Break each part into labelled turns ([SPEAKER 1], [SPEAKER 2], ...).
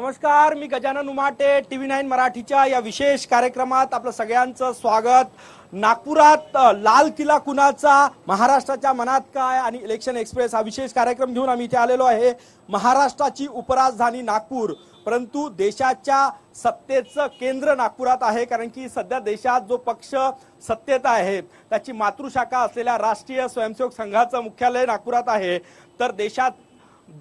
[SPEAKER 1] नमस्कार, मी गजानन उमाटे. TV9 मराठीच्या या विशेष कार्यक्रमात आपलं सगळ्यांचं स्वागत. नागपुरात लाल किल्ला कुणाचा, महाराष्ट्राच्या मनात काय आणि इलेक्शन एक्सप्रेस हा विशेष कार्यक्रम घेऊन आम्ही इथे आलेलो आहे. महाराष्ट्राची उपराजधानी नागपूर, परंतु देशाच्या सत्तेचं केंद्र नागपुरात आहे. कारण की सध्या देशात जो पक्ष सत्तेत आहे त्याची मातृशाखा असलेल्या राष्ट्रीय स्वयंसेवक संघाचं मुख्यालय नागपुरात आहे. तर देशात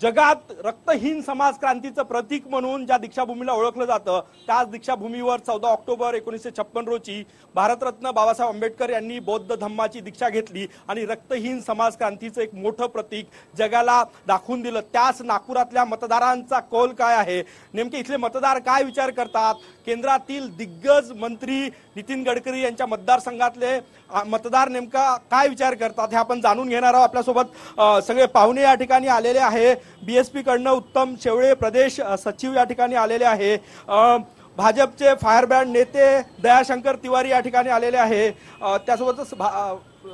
[SPEAKER 1] जगात रक्तहीन समाज क्रांतीचं प्रतीक म्हणून ज्या दीक्षाभूमीला ओळखलं जातं त्याच दीक्षाभूमीवर 14 ऑक्टोबर 1956 रोजी भारतरत्न बाबासाहेब आंबेडकर यांनी बौद्ध धम्माची दीक्षा घेतली आणि रक्तहीन समाज क्रांतीचं एक मोठं प्रतीक जगाला दाखवून दिलं. त्याच नागपुरातल्या मतदारांचा कौल काय आहे, नेमके इथले मतदार काय विचार करतात, केंद्रातील दिग्गज मंत्री नितीन गडकरी यांच्या मतदारसंघातले मतदार नेमका काय विचार करतात हे आपण जाणून घेणार आहोत. आपल्यासोबत सगळे पाहुणे या ठिकाणी आलेले आहे. BSP कडनं उत्तम शेवळे प्रदेश सचिव या ठिकाणी आलेले आहे. भाजपचे फायरब्रँड नेते दयाशंकर तिवारी या ठिकाणी आलेले आहे. त्यासोबतच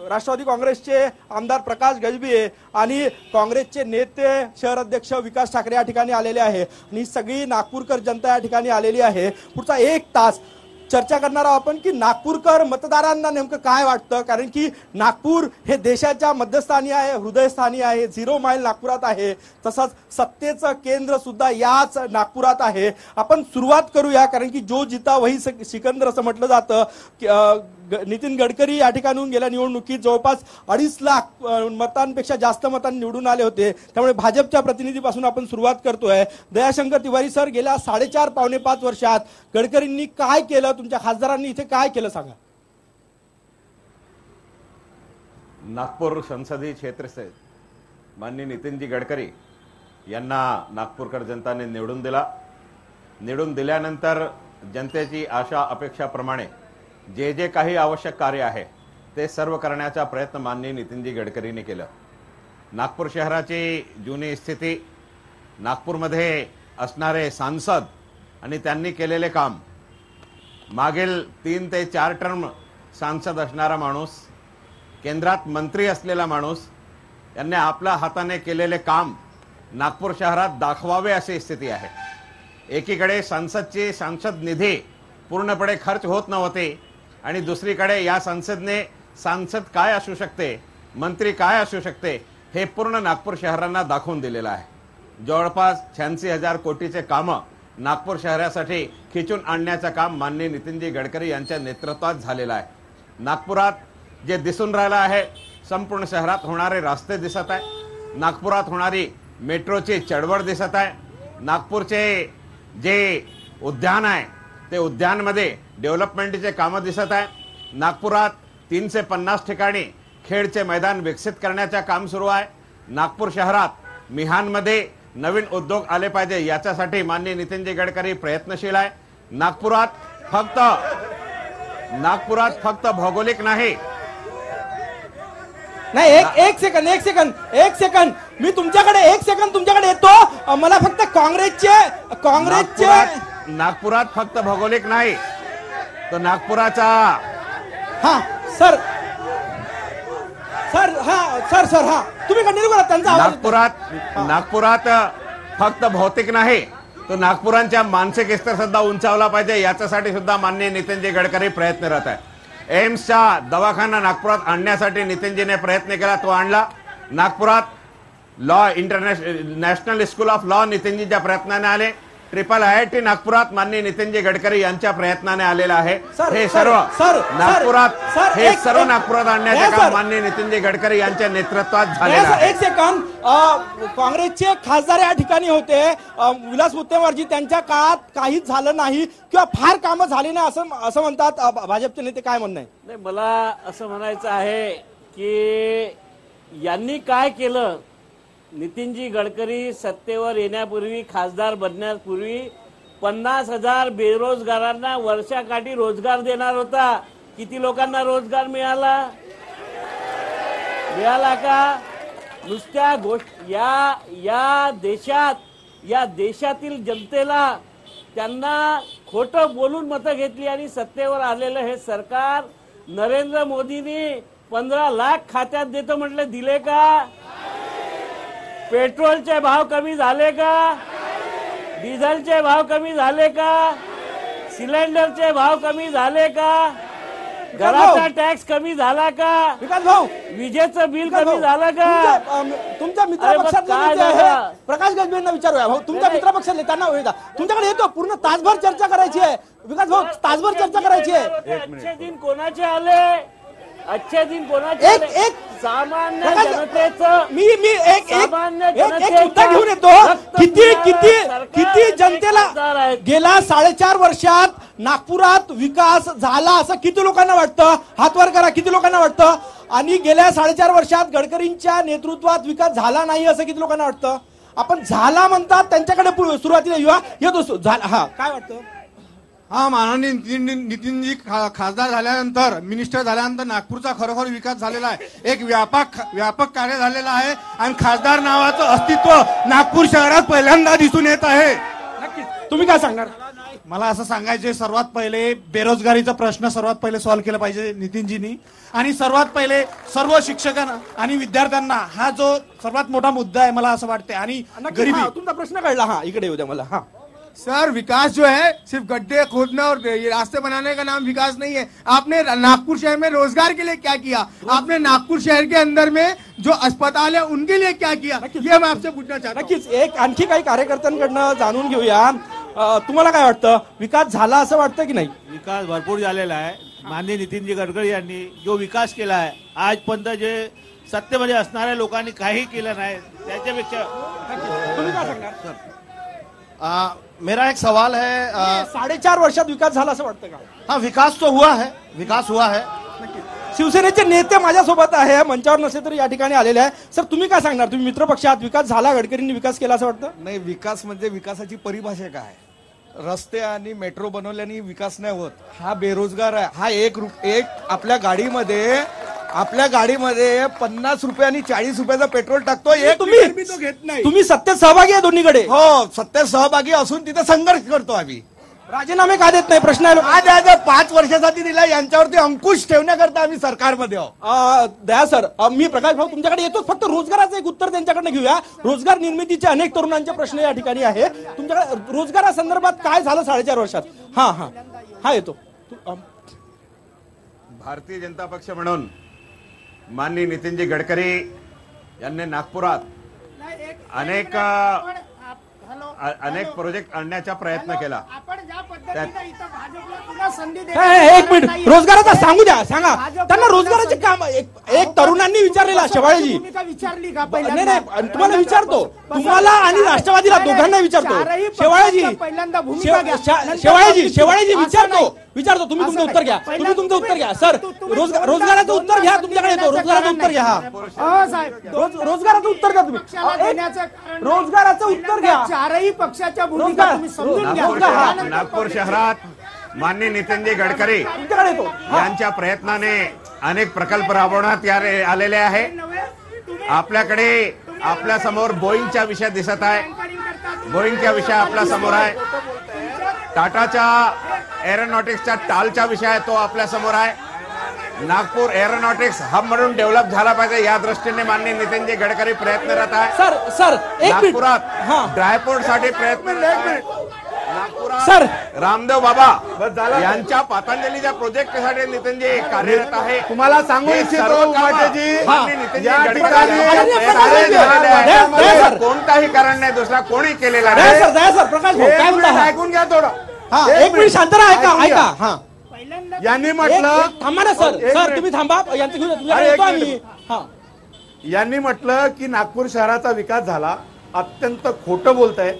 [SPEAKER 1] राष्ट्रवादी काँग्रेसचे आमदार प्रकाश गजभिये आणि काँग्रेसचे नेते शहर अध्यक्ष विकास ठाकरे या ठिकाणी आलेले आहे. आणि सगळी नागपूरकर जनता या ठिकाणी आलेली आहे. पुढचा 1 तास चर्चा करणार आहोत आपण की नागपूरकर मतदारांना नेमकं काय वाटतं. कारण की नागपूर हे देशाच्या मध्यस्थानी आहे, हृदयस्थानी आहे. 0 माईल नागपुरात आहे. तसंच सत्तेचं केंद्र सुद्धा याच नागपुरात आहे. आपण सुरुवात करूया, कारण की जो जिता वही सिकंदर असं म्हटलं जातं. नितीन गडकरी या ठिकाणून गेल्या निवडणुकीत जवळपास 2.5 लाख मतांपेक्षा जास्त मतांनी निवडून आले होते. त्यामुळे भाजपच्या प्रतिनिधीपासून आपण सुरुवात करतोय. दयाशंकर तिवारी सर, गेल्या 4.5 पावणे 5 वर्षात गडकरींनी काय केलं, तुमच्या खासदारांनी इथे काय केलं सांगा.
[SPEAKER 2] नागपूर संसदीय क्षेत्र से माननीय नितीनजी गडकरी यांना नागपूरकर जनताने निवडून दिल्यानंतर जनतेची आशा अपेक्षाप्रमाणे जे जे काही आवश्यक कार्य आहे ते सर्व करण्याचा प्रयत्न माननीय नितीनजी गडकरींनी केलं. नागपूर शहराची जुनी स्थिती, नागपूरमध्ये असणारे सांसद आणि त्यांनी केलेले काम, मागील 3 ते 4 टर्म सांसद असणारा माणूस, केंद्रात मंत्री असलेला माणूस, यांनी आपल्या हाताने केलेले काम नागपूर शहरात दाखवावे अशी स्थिती आहे. एकीकडे सांसद निधी पूर्णपणे खर्च होत नव्हते आणि दुसरीकडे या संसदने सांसद काय असू शकते, मंत्री काय असू शकते हे पूर्ण नागपूर शहरांना दाखवून दिलेलं आहे. जवळपास 86,000 कोटीचे कामं नागपूर शहरासाठी खिचून आणण्याचं काम माननीय नितीनजी गडकरी यांच्या नेतृत्वात झालेलं आहे. नागपुरात जे दिसून राहिलं आहे, संपूर्ण शहरात होणारे रस्ते दिसत आहे, नागपुरात होणारी मेट्रोची चळवळ दिसत आहे, नागपूरचे जे उद्यान आहे ते उद्यानमध्ये डेव्हलपमेंटचे कामं दिसत आहे. नागपुरात 350 ठिकाणी खेळचे मैदान विकसित करण्याचे काम सुरू आहे. नागपूर शहरात मिहानमध्ये नवीन उद्योग आले पाहिजे याच्यासाठी माननीय नितीनजी गडकरी प्रयत्नशील आहे. नागपुरात फक्त भौगोलिक नाही.
[SPEAKER 1] एक सेकंद मी तुमच्याकडे 1 सेकंद तुमच्याकडे येतो. मला फक्त काँग्रेसचे
[SPEAKER 2] नागपुरात फक्त भौगोलिक नाही तर नागपुराचा
[SPEAKER 1] सर तुम्ही कंटिन्यू करा. त्यांचा
[SPEAKER 2] नागपुरात फक्त भौतिक नाही तर नागपुरांच्या मानसिक स्तर सुद्धा उंचावला पाहिजे याच्यासाठी सुद्धा माननीय नितीनजी गडकरी प्रयत्नरत आहे. एम्सचा दवाखाना नागपुरात आणण्यासाठी नितीनजीने प्रयत्न केला, तो आणला. नागपुरात नॅशनल स्कूल ऑफ लॉ नितीनजीच्या प्रयत्नाने आले. IIT नागपुरात माननीय नितीनजी गडकरी यांच्या प्रयत्नाने आलेला आहे. हे सर्व नागपुरात आणण्याचे काम माननीय नितीनजी गडकरी यांच्या नेतृत्वात झालेलं आहे.
[SPEAKER 1] 1 सेकंद, काँग्रेसचे खासदार या ठिकाणी होते, विलास मुत्तेमवारजी, त्यांच्या काळात काहीच झालं नाही किंवा फार कामं झाली नाही असं म्हणतात भाजपचे नेते. काय म्हणणं आहे?
[SPEAKER 3] नाही, मला असं म्हणायचं आहे की यांनी काय केलं. नितीनजी गडकरी सत्तेवर येण्यापूर्वी, खासदार बनण्यापूर्वी 50,000 बेरोजगारांना वर्षाकाठी रोजगार देणार होता. किती लोकांना रोजगार मिळाला का? नुसत्या या देशातील जनतेला त्यांना खोटं बोलून मतं घेतली आणि सत्तेवर आलेलं हे सरकार. नरेंद्र मोदींनी 15 लाख खात्यात देतो म्हटलं, दिले का? पेट्रोलचे भाव कमी झाले का? डिझेलचे भाव कमी झाले का? सिलेंडरचे भाव कमी झाले का? घराचा टॅक्स कमी झाला का?
[SPEAKER 1] विकास भाऊ,
[SPEAKER 3] विजेचं बिल
[SPEAKER 1] विकास
[SPEAKER 3] कमी
[SPEAKER 1] भाऊ,
[SPEAKER 3] झालं का?
[SPEAKER 1] तुमच्या मित्र
[SPEAKER 3] अरे मग
[SPEAKER 1] पक्षातले
[SPEAKER 3] काय
[SPEAKER 1] नेते आहे
[SPEAKER 3] झालं?
[SPEAKER 1] प्रकाश गजबेंना विचारूया भाऊ, तुमच्या
[SPEAKER 3] नाही.
[SPEAKER 1] मित्र पक्षातले त्यांना होईल तुमच्याकडे येतो पूर्ण तासभर चर्चा करायची आहे. विकास भाऊ, तासभर चर्चा करायची आहे.
[SPEAKER 3] अच्छे दिन कोणाचे आले? अच्छे दिन कोणाचे
[SPEAKER 1] एक-
[SPEAKER 3] आले?
[SPEAKER 1] एक-
[SPEAKER 3] सामान्य
[SPEAKER 1] प्रकाश,
[SPEAKER 3] जनतेचं
[SPEAKER 1] मी एक
[SPEAKER 3] सामान्य
[SPEAKER 1] एक
[SPEAKER 3] जनतेचा
[SPEAKER 1] उत्तर घेऊन येतो.
[SPEAKER 3] रक्त
[SPEAKER 1] किती
[SPEAKER 3] पिणारं
[SPEAKER 1] किती
[SPEAKER 3] सरकार
[SPEAKER 1] किती
[SPEAKER 3] आणि
[SPEAKER 1] जनतेला
[SPEAKER 3] खासदार आहेत.
[SPEAKER 1] गेल्या 4.5 वर्षात नागपुरात विकास झाला असं किती लोकांना वाटतं? हात वर करा. किती लोकांना वाटतं? आणि गेल्या 4.5 वर्षात गडकरींच्या नेतृत्वात विकास झाला नाही असं किती लोकांना वाटतं? आपण झाला म्हणतात त्यांच्याकडे सुरुवातीला येतो झाला. हा, काय वाटतं?
[SPEAKER 4] हा, माननीय नितीनजी खासदार झाल्यानंतर मिनिस्टर झाल्यानंतर नागपूरचा खरोखर विकास झालेला आहे. एक व्यापक कार्य झालेलं आहे आणि खासदार नावाचं अस्तित्व नागपूर शहरात पहिल्यांदा दिसून येत आहे.
[SPEAKER 1] नक्कीच. तुम्ही काय सांगणार?
[SPEAKER 4] मला असं सांगायचे, सर्वात पहिले बेरोजगारीचा प्रश्न सर्वात पहिले सॉल्व्ह केला पाहिजे नितीनजींनी. आणि सर्वात पहिले सर्व शिक्षकांना आणि विद्यार्थ्यांना हा जो सर्वात मोठा मुद्दा आहे मला असं वाटते. आणि
[SPEAKER 1] नक्कीच.
[SPEAKER 4] गरिबी,
[SPEAKER 1] हा, तुमचा प्रश्न कळला. हा, इकडे येऊ द्या मला. हा,
[SPEAKER 5] सर, विकास जो है सिर्फ गड्ढे खोदना और ये रास्ते बनाने का नाम विकास नहीं है। आपने नागपुर शहर में रोजगार के लिए क्या किया? आपने नागपुर शहर के अंदर में जो अस्पताल है उनके लिए क्या किया? ये मैं आपसे पूछना चाहता हूं।
[SPEAKER 1] नक्कीच. एक आणखी काही कार्यकर्त्यांकडनं जाणून घेऊया. तुम्हाला काय वाटतं? विकास झाला असं वाटतं की नाही?
[SPEAKER 6] विकास भरपूर झालेला आहे. माननीय नितीनजी गडकरी यांनी जो विकास केला आहे आजपर्यंत जे सत्तेमध्ये असणाऱ्या लोकांनी काही केलं नाही त्याच्यापेक्षा.
[SPEAKER 1] तुम्ही काय सांगणार?
[SPEAKER 7] मेरा एक सवाल है
[SPEAKER 1] 4.5 वर्षात विकास झाला असं वाटतं का?
[SPEAKER 7] हाँ, विकास तो हुआ है, विकास हुआ है.
[SPEAKER 1] शिवसेनेचे नेते माझ्यासोबत आहे, मंचावर नसले तरी या ठिकाणी आलेले आहे. सर, तुम्ही काय सांगणार? तुम्ही मित्र पक्षात विकास झाला, गडकरींनी विकास केला असं वाटतं?
[SPEAKER 8] नाही, विकास म्हणजे विकासाची परिभाषा काय? रस्ते आणि मेट्रो बनवल्याने विकास नाही होत. हा बेरोजगार आहे. हा एक आपल्या गाडीमध्ये 50 रुपये आणि 40 रुपयाचा पेट्रोल टाकतो. एक
[SPEAKER 1] तुम्ही
[SPEAKER 8] तो घेत नाही.
[SPEAKER 1] तुम्ही सत्तेत सहभागी आहे दोन्हीकडे.
[SPEAKER 8] हो, सत्तेत सहभागी असून तिथे संघर्ष करतो आम्ही.
[SPEAKER 1] राजीनामे का देत नाही? प्रश्न आहे लोक.
[SPEAKER 8] आज 5 वर्षासाठी दिला, यांच्यावरती अंकुश ठेवण्याकरता आम्ही सरकारमध्ये आहोत.
[SPEAKER 1] दया सर, मी प्रकाश भाऊ तुमच्याकडे येतोच. फक्त रोजगाराचं एक उत्तर त्यांच्याकडनं घेऊया. रोजगार निर्मितीचे अनेक तरुणांचे प्रश्न या ठिकाणी आहे. तुमच्याकडे रोजगारासंदर्भात काय झालं 4.5 वर्षात? हा हा हा, येतो.
[SPEAKER 2] भारतीय जनता पक्ष म्हणून माननीय नितीनजी गडकरी यांनी नागपुरात अनेक प्रोजेक्ट आणण्याचा प्रयत्न केला.
[SPEAKER 1] एक मिनिट, रोजगाराचा सांगू द्या. सांगा त्यांना रोजगाराचे काम. एक तरुणांनी विचारलेला शेवाळेजी
[SPEAKER 5] विचारली का?
[SPEAKER 1] नाही नाही, तुम्हाला विचारतो, तुम्हाला आणि राष्ट्रवादीला दोघांना विचारतो. शेवाळेजी विचारतो तुम्ही तुमचं उत्तर घ्या. सर, रोजगाराचं उत्तर घ्या. तुमच्याकडे येतो रोजगाराचं उत्तर घ्या. रोजगाराचं उत्तर घ्या तुम्ही. रोजगाराचं उत्तर घ्या.
[SPEAKER 5] चारही पक्षाच्या भूमिका तुम्ही समजून घ्या.
[SPEAKER 2] नागपूर शहरात माननीय नितीनजी गडकरी
[SPEAKER 1] तुमच्याकडे येतो.
[SPEAKER 2] यांच्या प्रयत्नाने अनेक प्रकल्प राबवण्यात आलेले आहे. आपल्याकडे आपल्या समोर बोईंगचा विषय दिसत आहे. बोईंगचा विषय आपल्या समोर आहे. टाटाच्या एरोनॉटिक्सच्या टालचा विषय आहे, तो आपल्या समोर आहे. नागपूर एरोनॉटिक्स हब म्हणून डेव्हलप झाला पाहिजे या दृष्टीने माननीय नितीनजी गडकरी प्रयत्नरत आहे.
[SPEAKER 1] सर एक मिनिट.
[SPEAKER 2] नागपुरात ड्रायपोर्ट साठी प्रयत्न. नागपुरात
[SPEAKER 1] सर,
[SPEAKER 2] रामदेव बाबा यांच्या पतंजलीच्या प्रोजेक्टसाठी नितीनजी कार्यरत आहे.
[SPEAKER 8] तुम्हाला सांगू इच्छितो उमाटेजी, या
[SPEAKER 1] ठिकाणी
[SPEAKER 2] कोणताही कारण नाही, दुसरा कोणी केलेला
[SPEAKER 1] दया
[SPEAKER 2] नाही.
[SPEAKER 1] सर, प्रकाश भाऊ काय म्हणता?
[SPEAKER 8] ऐकून घ्या थोडं.
[SPEAKER 1] हा, एक मिनिट शांत राहा. ऐका. हा,
[SPEAKER 8] यांनी म्हटलं
[SPEAKER 1] थांबा ना सर. सर तुम्ही थांबा. यांचं घेऊन तुझ्याकडे येतो आम्ही. हा,
[SPEAKER 8] यांनी म्हटलं की नागपूर शहराचा विकास झाला. अत्यंत खोटं बोलतंय.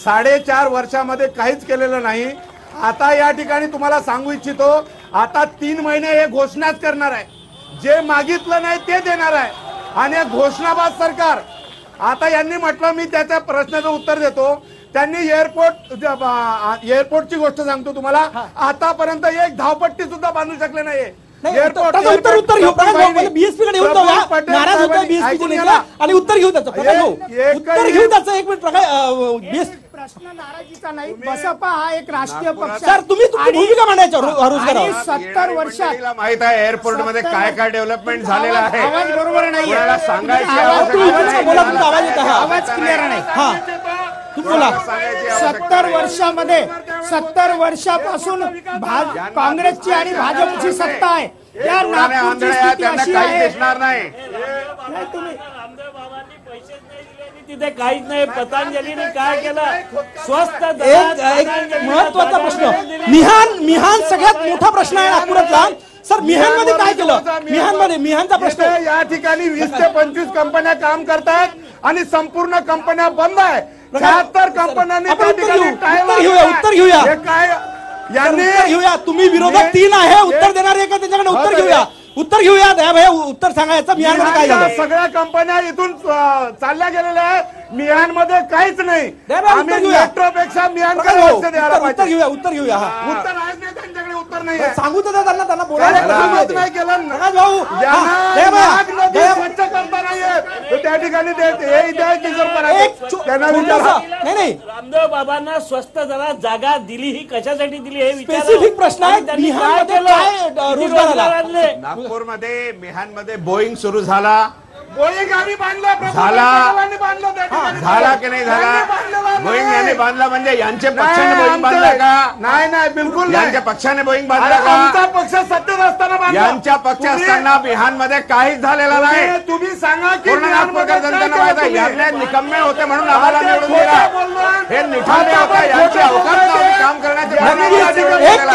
[SPEAKER 8] 4.5 वर्षामध्ये काहीच केलेलं नाही. आता या ठिकाणी तुम्हाला सांगू इच्छितो, आता 3 महिने हे घोषणाच करणार आहे. जे मागितलं नाही ते देणार आहे आणि घोषणाबाज सरकार. आता यांनी म्हटलं, मी त्याच्या प्रश्नाचं उत्तर देतो. त्यांनी एअरपोर्टची गोष्ट सांगतो तुम्हाला, आतापर्यंत एक धावपट्टी सुद्धा बांधू शकले नाहीये.
[SPEAKER 1] उत्तर घेऊ. बीएसपी कडे येऊन जाऊया. नाराज होतोय बीएसपी आणि उत्तर घेऊ त्याचं. प्रकाश भाऊ उत्तर घेऊ त्याचं. एक मिनिट. प्रकाश,
[SPEAKER 5] प्रश्न नाराजीचा नाही. बसपा हा एक राष्ट्रीय पक्ष.
[SPEAKER 1] सर तुम्ही तुमची भूमिका मांडायच्या रोजगारावर.
[SPEAKER 5] 70 वर्षात
[SPEAKER 2] माहित आहे एअरपोर्ट मध्ये काय काय डेव्हलपमेंट झालेलं आहे.
[SPEAKER 5] आवाज बरोबर नाही.
[SPEAKER 2] सांगायची
[SPEAKER 1] बोला, तुमचा आवाज येत आहे.
[SPEAKER 5] आवाज क्लिअर नाही.
[SPEAKER 1] हा, तुम्ही बोला.
[SPEAKER 9] 70 वर्षापासून काँग्रेसची आणि भाजपची सत्ता आहे. त्या नागपूरची स्थिती अशी आहे.
[SPEAKER 3] रामदेव बाबांनी पैसेच नाही दिले आणि तिथे काहीच नाही. पतंजलीने काय केलं? स्वस्त
[SPEAKER 1] एक महत्वाचा प्रश्न, मिहान सगळ्यात मोठा प्रश्न आहे नागपुरातला. सर, मिहानमध्ये काय केलं? मिहानचा प्रश्न
[SPEAKER 8] इथे या ठिकाणी 20 ते 25 कंपन्या काम करतात आणि संपूर्ण कंपन्या बंद आहे. 76 कंपन्यांनी त्या ठिकाणी
[SPEAKER 1] उत्तर घेऊया.
[SPEAKER 8] हे काय यांनी
[SPEAKER 1] घेऊया. तुम्ही विरोधक 3 आहे, उत्तर देणार आहे का? त्यांच्याकडे उत्तर घेऊया. द्या भैया, उत्तर सांगा याचं. मिहानमध्ये काय झालं?
[SPEAKER 8] सगळ्या कंपन्या इथून चालल्या गेलेल्या आहेत. मिहानमध्ये काहीच नाही. आम्ही मेट्रोपेक्षा मिहानकडे लक्ष द्यायला पाहिजे.
[SPEAKER 1] उत्तर घेऊया. उत्तर
[SPEAKER 8] आहेच नाही त्यांच्याकडे, उत्तर नाही आहे.
[SPEAKER 1] सांगू तर त्यांना बोलायला
[SPEAKER 8] नाही केलं. नदी स्वच्छ करता नाहीये त्या ठिकाणी
[SPEAKER 1] नाही.
[SPEAKER 3] रामदेव बाबांना स्वस्त जरा जागा दिली, ही कशासाठी दिली हे विचार.
[SPEAKER 1] स्पेसिफिक प्रश्न आहे. मिहानमध्ये काय रोजगार आला?
[SPEAKER 2] नागपूरमध्ये मिहानमध्ये बोईंग सुरू झाला.
[SPEAKER 8] बोईंग आम्ही बांधला
[SPEAKER 2] झाला की नाही झाला? बोईंग यांनी बांधला म्हणजे यांच्या पक्षाने बोईंग बांधला का?
[SPEAKER 8] नाही, बिलकुल
[SPEAKER 2] यांच्या पक्षाने बोईंग बांधला
[SPEAKER 8] आमचा
[SPEAKER 2] का?
[SPEAKER 8] पक्ष सत्तेत असताना बांधला.
[SPEAKER 2] यांच्या पक्ष असताना मिहानमध्ये काहीच झालेला नाही.
[SPEAKER 8] तुम्ही सांगा की
[SPEAKER 2] पूर्ण नागपूरकर जनतेनं माहिती आहे, यातले निकम्मे होते म्हणून आम्हाला निवडून दिला. हे निठाले होते, यांची अवकाश नव्हती काम करण्याची.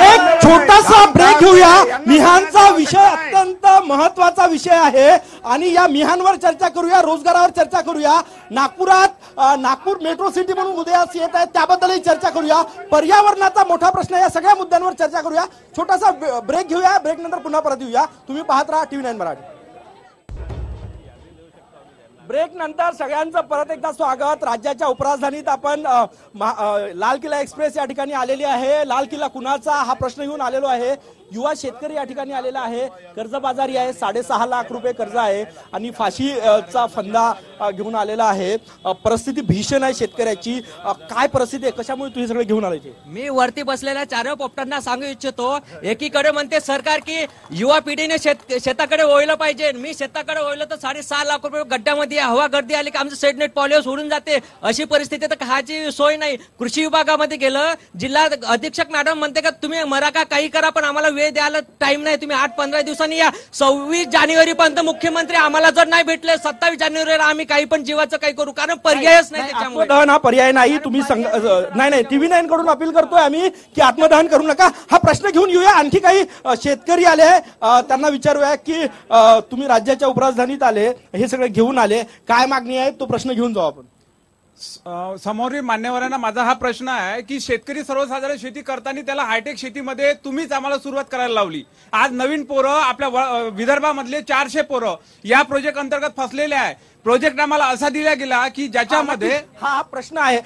[SPEAKER 1] एक छोटासा ब्रेक घेऊया. मिहानचा विषय अत्यंत महत्वाचा विषय आहे आणि या मिहानवर चर्चा करूया, रोजगारावर चर्चा करूया. नागपूर मेट्रो सिटी म्हणून उदयास येत आहे, त्याबद्दलही चर्चा करूया. पर्यावरणाचा मोठा प्रश्न, या सगळ्या मुद्द्यांवर चर्चा करूया. छोटासा ब्रेक घेऊया. ब्रेक नंतर पुन्हा परत येऊया. तुम्ही पाहत राहा TV9 मराठी. ब्रेक नंतर सगळ्यांचं परत एकदा स्वागत. राज्याच्या उपराजधानीत आपण लाल किल्ला एक्सप्रेस या ठिकाणी आलेली आहे. लाल किल्ला कुणाचा हा प्रश्न घेऊन आलेलो आहे. युवा शेतकरी या ठिकाणी आलेला आहे. कर्जबाजारी आहे, 6.5 लाख रुपये कर्ज आहे आणि फाशीचा फंदा घेऊन आलेला आहे. परिस्थिती भीषण आहे शेतकऱ्याची. काय परिस्थिती आहे, कशामुळे तुम्ही सगळे घेऊन आले?
[SPEAKER 10] मी वरती बसलेल्या 4 पोपटांना सांगू इच्छितो, एकीकडे म्हणते सरकार की युवा पिढीने शेताकडे वळलं पाहिजे. मी शेताकडे वळलं तर 6.5 लाख रुपये गड्ड्यामध्ये हवा गर्दी आली की आमचं सेटनेट पॉलिओ सोडून जाते. अशी परिस्थिती तर खायची सोय नाही. कृषी विभागामध्ये गेलं, जिल्हा अधीक्षक मॅडम म्हणते का तुम्ही मरा का काही करा पण आम्हाला वेळ द्यायला टाइम नाही. तुम्ही 8-15 दिवसांनी या. 26 जानेवारी पर्यंत मुख्यमंत्री आम्हाला जर नाही भेटले 27 जानेवारीला आम्ही काही पण जीवाचं काही करू, कारण पर्यायच नाही.
[SPEAKER 1] आत्मदहन हा पर्याय नाही. तुम्ही नाही TV9 कडून अपील करतोय आम्ही की आत्मदहन करू नका. हा प्रश्न घेऊन येऊया. आणखी काही शेतकरी आले, त्यांना विचारूया की तुम्ही राज्याच्या उपराजधानीत आले, हे सगळे घेऊन आले, काय मागणी आहे तो प्रश्न घेऊन जाऊ आपण.
[SPEAKER 11] समोरील मान्यवरांना माझा हा प्रश्न आहे की शेतकरी सर्वसाधारण शेती करताना त्याला हायटेक शेतीमध्ये तुम्हीच आम्हाला सुरुवात करायला लावली. आज नवीन पोरं आपल्या विदर्भामधले 400 पोरं या प्रोजेक्ट अंतर्गत फसलेले आहे. प्रोजेक्ट आम्हाला असा दिला गेला की ज्याच्यामध्ये
[SPEAKER 1] हा प्रश्न आहे.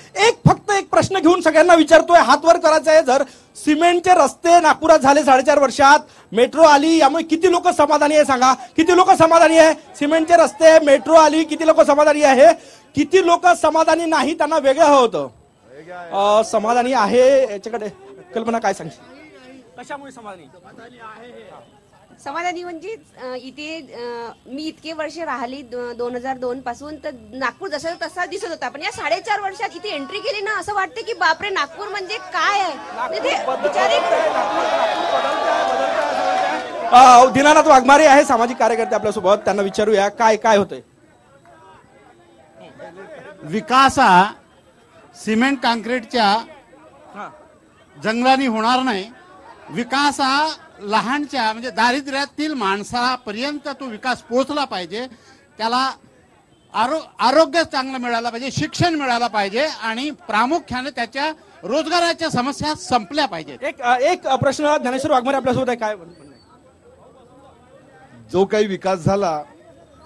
[SPEAKER 1] फक्त एक प्रश्न घेऊन सगळ्यांना विचारतोय, हात वर करायचा आहे. जर सिमेंटचे रस्ते नागपुरात झाले 4.5 वर्षात, मेट्रो आली, यामुळे किती लोक समाधानी आहे सांगा? किती लोक समाधानी आहे? सिमेंटचे रस्ते, मेट्रो आली, किती लोक समाधानी आहे? किती लोक समाधानी नाही, त्यांना वेगळं होतं. समाधानी आहे याच्याकडे कल्पना काय सांगशील? कशामुळे समाधानी
[SPEAKER 12] म्हणजे इथे मी इतके वर्ष राहिली 2002 पासून, तर नागपूर जसा तसा दिसत होता. पण या 4.5 वर्षात इथे एंट्री केली ना, असं वाटतं की बापरे नागपूर म्हणजे काय आहे.
[SPEAKER 1] दीनानाथ वाघमारे आहे, सामाजिक कार्यकर्ते आपल्यासोबत. त्यांना विचारूया काय काय होतंय.
[SPEAKER 13] विकास हा सिमेंट काँक्रीटच्या जंगलांनी होणार नाही. विकास हा लहानच्या म्हणजे दारिद्र्यातील माणसापर्यंत तो विकास पोहोचला पाहिजे. त्याला आरोग्य चांगलं मिळालं पाहिजे, शिक्षण मिळालं पाहिजे आणि प्रामुख्याने त्याच्या रोजगाराच्या समस्या संपल्या पाहिजेत.
[SPEAKER 1] एक प्रश्न ज्ञानेश्वर वाघमारे आपल्यासोबत आहे. काय
[SPEAKER 14] जो काही विकास झाला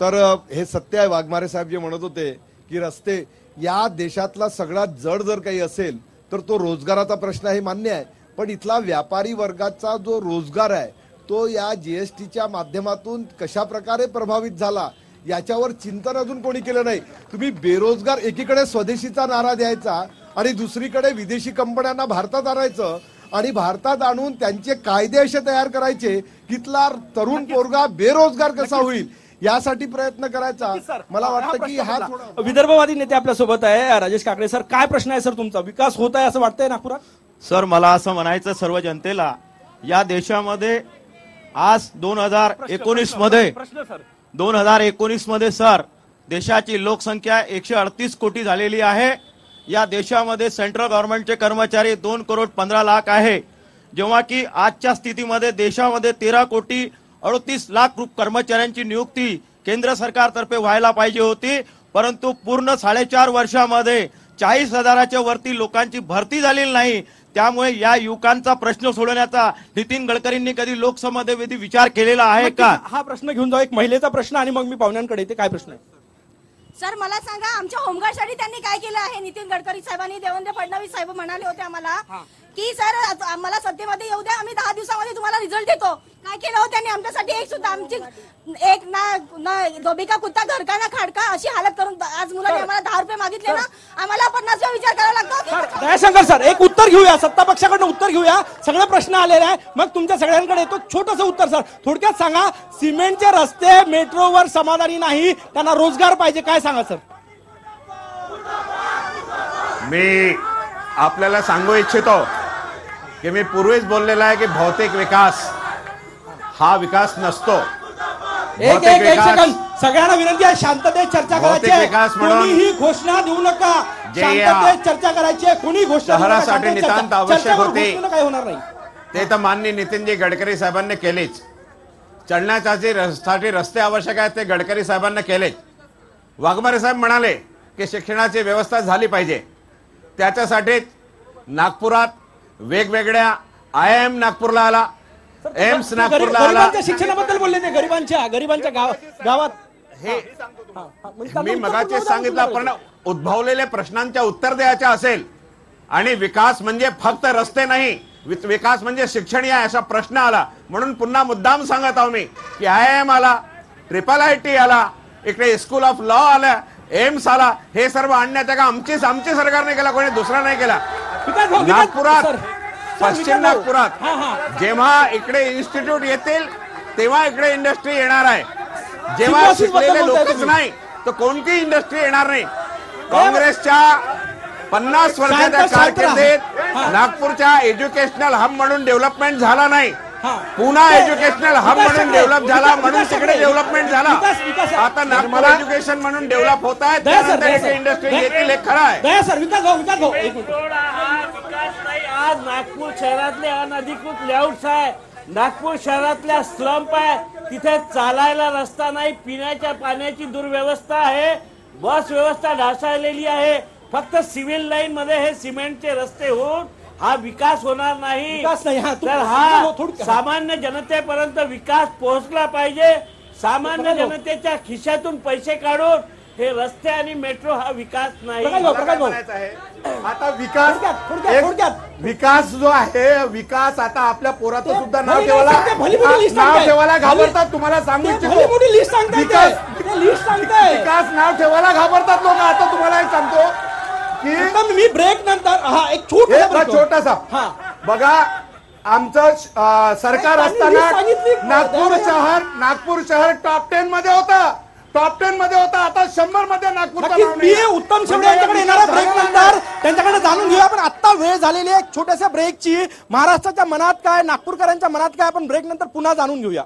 [SPEAKER 14] तर हे सत्य आहे, वाघमारे साहेब जे म्हणत होते की रस्ते या देशातला सगळ्यात जड जर काही असेल तर तो रोजगाराचा प्रश्न आहे, मान्य आहे. पण इथला व्यापारी वर्गाचा जो रोजगार आहे तो या जीएसटीच्या माध्यमातून कशा प्रकारे प्रभावित झाला याच्यावर चिंतन अजून कोणी केलं नाही. तुम्ही बेरोजगार, एकीकडे स्वदेशीचा नारा द्यायचा आणि दुसरीकडे विदेशी कंपन्यांना भारतात आणायचं आणि भारतात आणून त्यांचे कायदे असे तयार करायचे की इथला तरुण पोरगा बेरोजगार कसा होईल यासाठी प्रयत्न करायचा. मला वाटतं की हा थोडा
[SPEAKER 1] विदर्भवादी नेते आपल्यासोबत आहे. राजेश काकडे सर, काय प्रश्न आहे सर तुमचा? विकास होत आहे असं वाटतंय नागपुरात?
[SPEAKER 7] सर, मला असं म्हणायचं सर्व जनतेला, या देशामध्ये आज 2019 मध्ये सर देशाची लोकसंख्या 138 कोटी झालेली आहे. या देशामध्ये सेंट्रल गव्हर्नमेंटचे कर्मचारी 2,15,00,000 आहे. जेव्हा की आजच्या स्थितीमध्ये देशामध्ये 13,38,00,000 कर्मचाऱ्यांची नियुक्ती केंद्र सरकारतर्फे व्हायला पाहिजे होती, परंतु पूर्ण 4.5 वर्षामध्ये 40,000च्या वरती लोकांची भरती झालेली नाही. त्यामुळे या युवकांचा प्रश्न सोडवण्याचा नितीन गडकरींनी कधी लोकसभेमध्ये विचार केलेला आहे का?
[SPEAKER 1] हा प्रश्न घेऊन जाऊ, एक महिलेचा प्रश्न, आणि मग मी पाहुण्यांकडे येते. काय प्रश्न आहे
[SPEAKER 15] सर? मला सांगा, आमच्या होमगार्डसाठी त्यांनी काय केलं आहे? नितीन गडकरी साहेबांनी, देवेंद्र फडणवीस साहेब म्हणाले होते आम्हाला की सर आम्हाला सत्तेमध्ये येऊ द्या, आम्ही 10 दिवसामध्ये तुम्हाला रिझल्ट देतो. काय केलं हो त्यांनी आमच्यासाठी? एक सुद्धा आमची एक ना धोबिका कुत्ता घर का ना खाडका अशी हालत करून आज मुलांनी आम्हाला 10 रुपये मागितले ना, आम्हाला 50 विचार करावा लागतो.
[SPEAKER 1] दयाशंकर सर, एक उत्तर घेऊया, सत्ता पक्षाकडनं उत्तर घेऊया. सगळे प्रश्न आलेले आहे, मग तुमच्या सगळ्यांकडे येतो. छोटंसं उत्तर सर, थोडक्यात सांगा. सिमेंटचे रस्ते, मेट्रोवर समाधानी नाही, त्यांना रोजगार पाहिजे, काय सांगा सर?
[SPEAKER 2] मी आपल्याला सांगू इच्छितो की मी पूर्वीच बोललेला आहे की भौतिक विकास हा विकास नसतो.
[SPEAKER 1] एक सेकंद, सगळ्यांना विनंती आहे, शांततेत चर्चा करायची आहे.
[SPEAKER 2] विकास म्हणून
[SPEAKER 1] कोणीही घोषणा देऊ नका, शांततेत चर्चा करायची आहे. कोणी घोषणा
[SPEAKER 2] शहरासाठी नितांत आवश्यक होती,
[SPEAKER 1] काय होणार नाही
[SPEAKER 2] ते तर माननीय नितीनजी गडकरी साहेबांनी केलीच. चढण्यासाठी रस्ते आवश्यक आहेत, ते गडकरी साहेबांनी केलेच. वाघमारे साहेब म्हणाले की शिक्षणाची व्यवस्था झाली पाहिजे, त्याच्यासाठी नागपुरात वेगवेगळ्या IIM नागपूरला आला, एम्स नागपूरला आला.
[SPEAKER 1] गरिबांच्या शिक्षणाबद्दल बोलले ते, गरिबांच्या गावात.
[SPEAKER 2] हे मी मगाचे सांगितलं, पण उद्भवलेल्या प्रश्नांच्या उत्तर द्यायचे असेल आणि विकास म्हणजे फक्त रस्ते नाही, विकास म्हणजे शिक्षण या असा प्रश्न आला, म्हणून पुन्हा मुद्दाम सांगत आहो मी की IIM आला, IIIT आला, इकडे स्कूल ऑफ लॉ आला, एम्स आला. हे सर्व आणण्याचं का आमची सरकारने केला, कोणी दुसरा नाही केला. नागपुरात, पश्चिम नागपुरात जेव्हा इकडे इन्स्टिट्यूट येतील तेव्हा इकडे इंडस्ट्री येणार आहे. जेव्हा शिकलेले लोकच नाही तर कोणती इंडस्ट्री येणार नाही. काँग्रेसच्या 50 वर्षाच्या कारकिर्दीत नागपूरच्या एज्युकेशनल हब म्हणून डेव्हलपमेंट झाला नाही, पुन्हा एज्युकेशनल हब म्हणून डेव्हलप झाला, म्हणून तिकडे डेव्हलपमेंट झाला. आता नागपूर एज्युकेशन म्हणून डेव्हलप होत आहे, त्यानंतर इंडस्ट्री येतील, हे खरं आहे.
[SPEAKER 3] आज नागपूर शहरातले अनधिकृत लेआउट्स आहे, नागपूर शहरातल्या स्लंप आहे, तिथे चालायला रस्ता नाही, पिण्याच्या पाण्याची दुर्व्यवस्था आहे, बस व्यवस्था ढासळलेली आहे. फक्त सिव्हिल लाईन मध्ये हे सिमेंटचे रस्ते होऊन हा विकास होणार नाही. तर हा सामान्य जनतेपर्यंत विकास पोहोचला पाहिजे. सामान्य जनतेच्या खिशातून पैसे काढून हे रस्ते आणि मेट्रो हा विकास नाही.
[SPEAKER 8] आता विकास जो आहे, विकास आता आपल्या पोराचं सुद्धा नाव ठेवायला घाबरतात. तुम्हाला सांगू इच्छितो, विकास नाव ठेवायला घाबरतात लोक. आता तुम्हाला एक सांगतो की
[SPEAKER 1] मी ब्रेक नंतर एक
[SPEAKER 8] छोटासा बघा, आमचं सरकार असताना नागपूर शहर टॉप 10 मध्ये होता, आता 100 मध्ये नागपूर.
[SPEAKER 1] उत्तम शेवडे यांच्याकडे येणारा ब्रेक नंतर त्यांच्याकडे जाणून घेऊया. पण आता वेळ झालेली आहे छोट्याशा ब्रेकची. महाराष्ट्राच्या मनात काय, नागपूरकरांच्या मनात काय, आपण ब्रेक नंतर पुन्हा जाणून घेऊया.